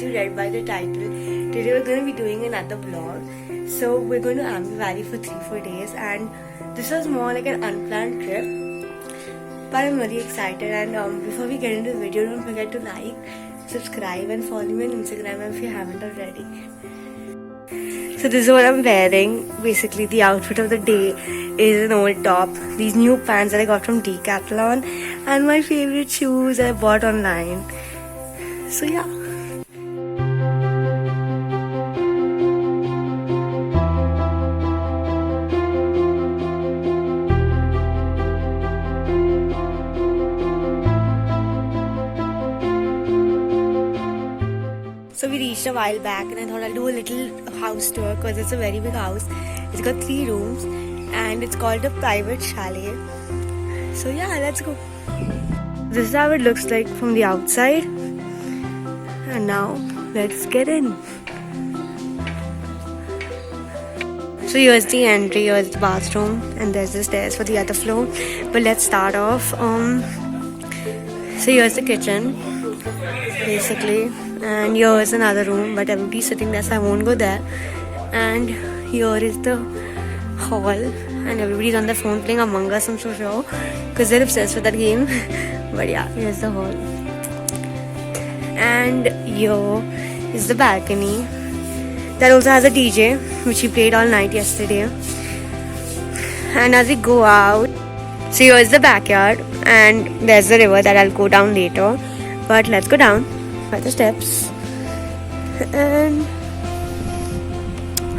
as you read by the title, today we're going to be doing another vlog. So we're going to Ambi Valley for 3-4 days, and this was more like an unplanned trip. But I'm really excited, and before we get into the video, don't forget to like, subscribe and follow me on Instagram if you haven't already. So this is what I'm wearing. Basically the outfit of the day is an old top, these new pants that I got from Decathlon, and my favorite shoes I bought online. So yeah. So we reached a while back and I thought I'll do a little house tour because it's a very big house. It's got 3 rooms and it's called a private chalet. So yeah, let's go. This is how it looks like from the outside. And now let's get in. So here's the entry, here's the bathroom, and there's the stairs for the other floor. But let's start off. So here's the kitchen, basically. And here is another room, but everybody's sitting there, so I won't go there. And here is the hall, and everybody's on their phone playing Among Us, I'm so sure, because they're obsessed with that game. But yeah, here's the hall. And here is the balcony. That also has a DJ, which he played all night yesterday. And as we go out, so here is the backyard, and there's the river that I'll go down later. But let's go down by the steps. And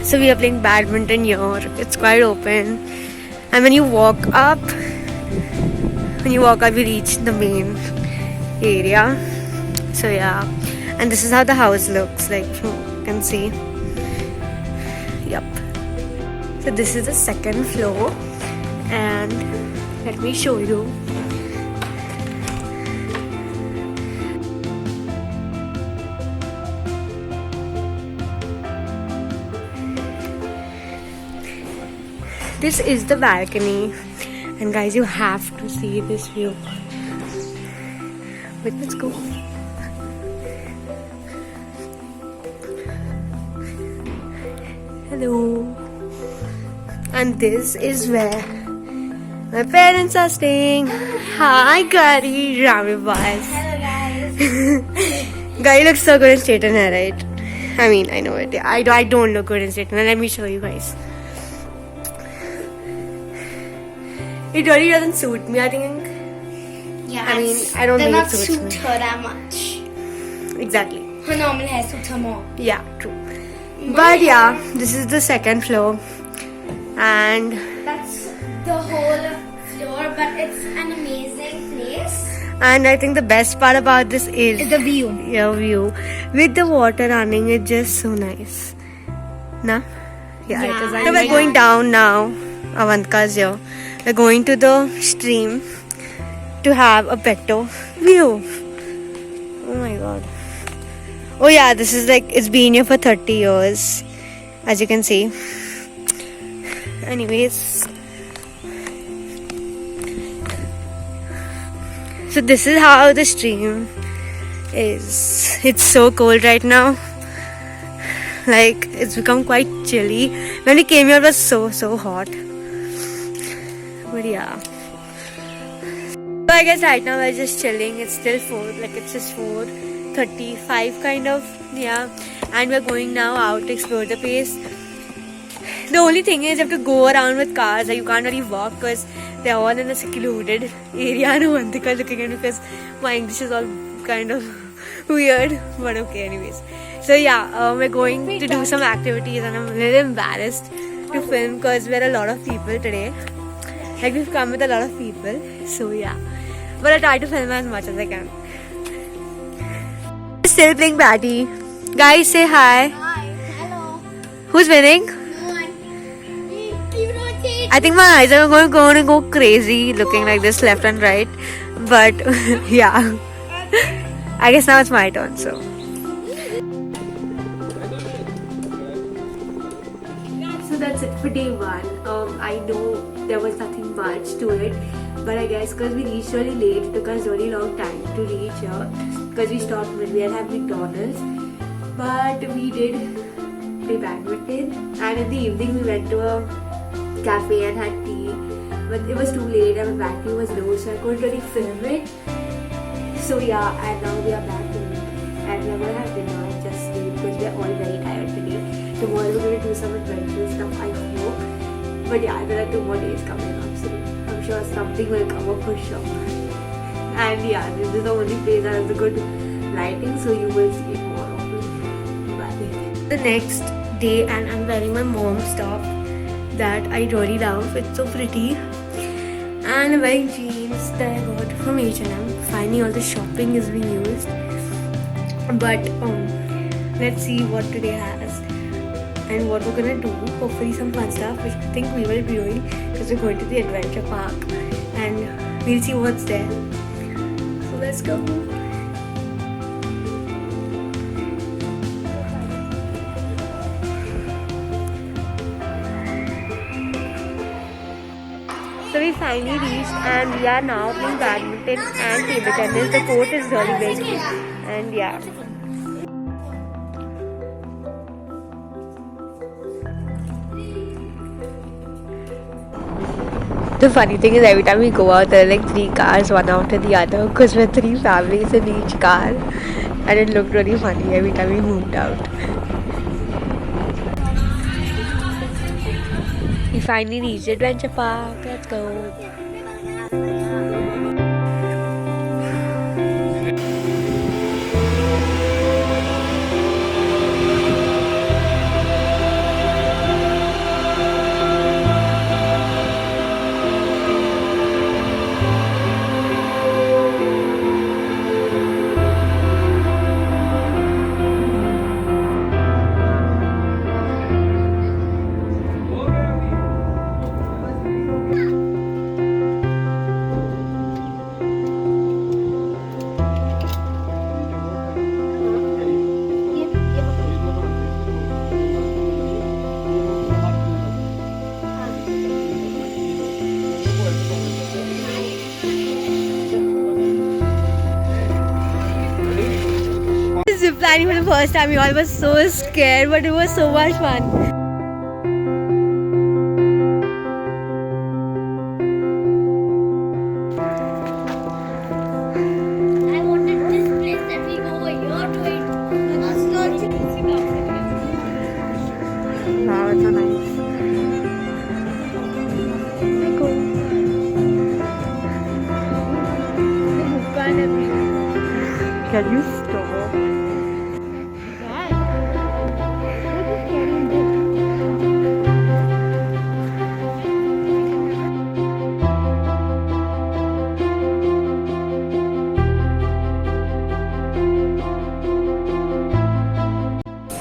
so we are playing badminton here. It's quite open, and when you walk up, you reach the main area. So yeah, and this is how the house looks like, you can see. Yep. So this is the second floor, and let me show you. This is the balcony, and guys, you have to see this view. Wait, let's go. Hello. And this is where my parents are staying. Hi, Gary, Rami boys. Hello, guys. Gary looks so good in straighten hair, right? I mean, I know it. I don't look good in straighten hair. Let me show you guys. It really doesn't suit me, I think. Yeah, I mean, I don't think it suits suit me. her that much. Exactly. Her normal hair suits her more. Yeah, true. But yeah, this is the second floor. And That's the whole floor, but it's an amazing place. I think the best part about this is The view. your view. With the water running, it's just so nice. Nah? Yeah, it is. Yeah, So we're going down now. Avantika's here. We're going to the stream to have a better view. Oh my god. Oh yeah, this is like, it's been here for 30 years, as you can see. Anyways, so this is how the stream is. It's so cold right now. Like, it's become quite chilly. When we came here, it was so hot. But yeah. So I guess right now we're just chilling. It's still 4:35 kind of. Yeah. And we're going now out to explore the place. The only thing is you have to go around with cars. Like, you can't really walk because they're all in a secluded area. No one is looking at me because my English is all kind of weird. But okay, anyways. So yeah, we're going to do some activities, and I'm a little embarrassed to film because we're a lot of people today. Like, we've come with a lot of people. So yeah. But I try to film as much as I can. Still playing Batty. Guys, say hi. Hi. Hello. Who's winning? No one. Keep rotating. I think my eyes are going to go crazy looking like this left and right. But yeah. I guess now it's my turn, so. So that's it for day 1. I know there was nothing much to it, but I guess because we reached really late, it took us really long time to reach here because we stopped when we had McDonald's, but we did play badminton, and in the evening we went to a cafe and had tea, but it was too late and my battery was low, so I couldn't really film it. So yeah, and now we are back to it, and we're gonna have dinner and just sleep because we're all very tired today. Tomorrow we're gonna do some adventurous stuff, I hope. But yeah, there are 2 more days coming up, so I'm sure something will come up for sure. And yeah, this is the only place that has a good lighting, so you will see it more often. Bye. The next day, and I'm wearing my mom's stuff that I really love. It's so pretty. And I'm wearing jeans that I got from H&M. Finally, all the shopping is being used. But let's see what today has and what we're gonna do. Hopefully some fun stuff, which I think we will be doing because we're going to the adventure park and we'll see what's there. So let's go. So we finally reached and we are now playing badminton and table tennis. The court is really big and yeah. The funny thing is every time we go out there are like 3 cars one after the other because we're 3 families in each car, and it looked really funny every time we moved out. We finally reached Adventure Park. Let's go. Zip lining for the first time, we all were so scared, but it was so much fun. I wanted this place that we go here to it. Wow, it's so nice. Can you stop?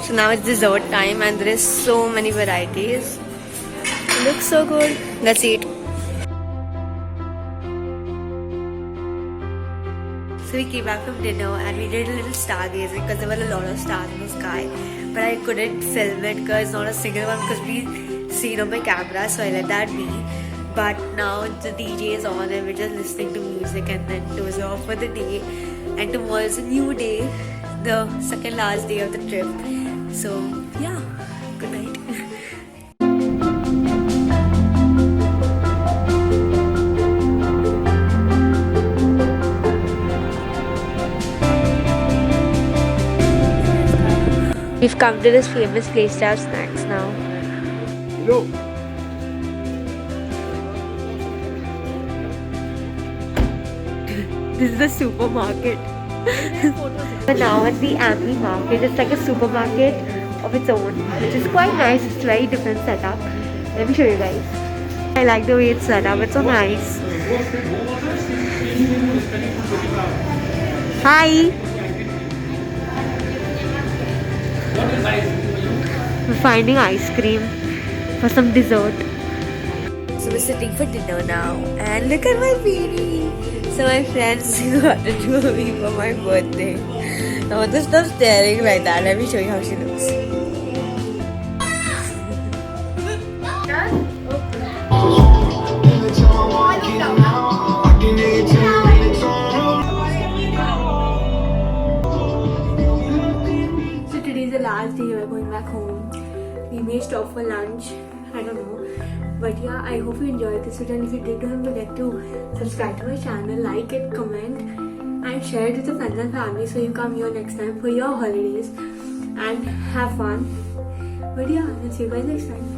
So now it's dessert time and there is so many varieties. It looks so good. Let's eat. So we came back from dinner and we did a little stargazing because there were a lot of stars in the sky. But I couldn't film it because not a single one because we seen on my camera, so I let that be. But now the DJ is on and we're just listening to music and then doze off for the day. And tomorrow is a new day, the second last day of the trip. So yeah, good night. We've come to this famous place to have snacks now. Hello. This is the supermarket. We're now at the Ampi market. It's like a supermarket of its own, which is quite nice. It's a very different setup. Let me show you guys. I like the way it's set up. It's so nice. Hi. We're finding ice cream for some dessert. So we're sitting for dinner now, and look at my baby. So my friends got it to me for my birthday. Now just stop staring like that. Let me show you how she looks. So today's last day we are going back home. We may stop for lunch. I don't know. But yeah, I hope you enjoyed this video, and if you did, don't forget to subscribe to my channel, like it, comment, and share it with your friends and family so you come here next time for your holidays and have fun. But yeah, I'll see you guys next time.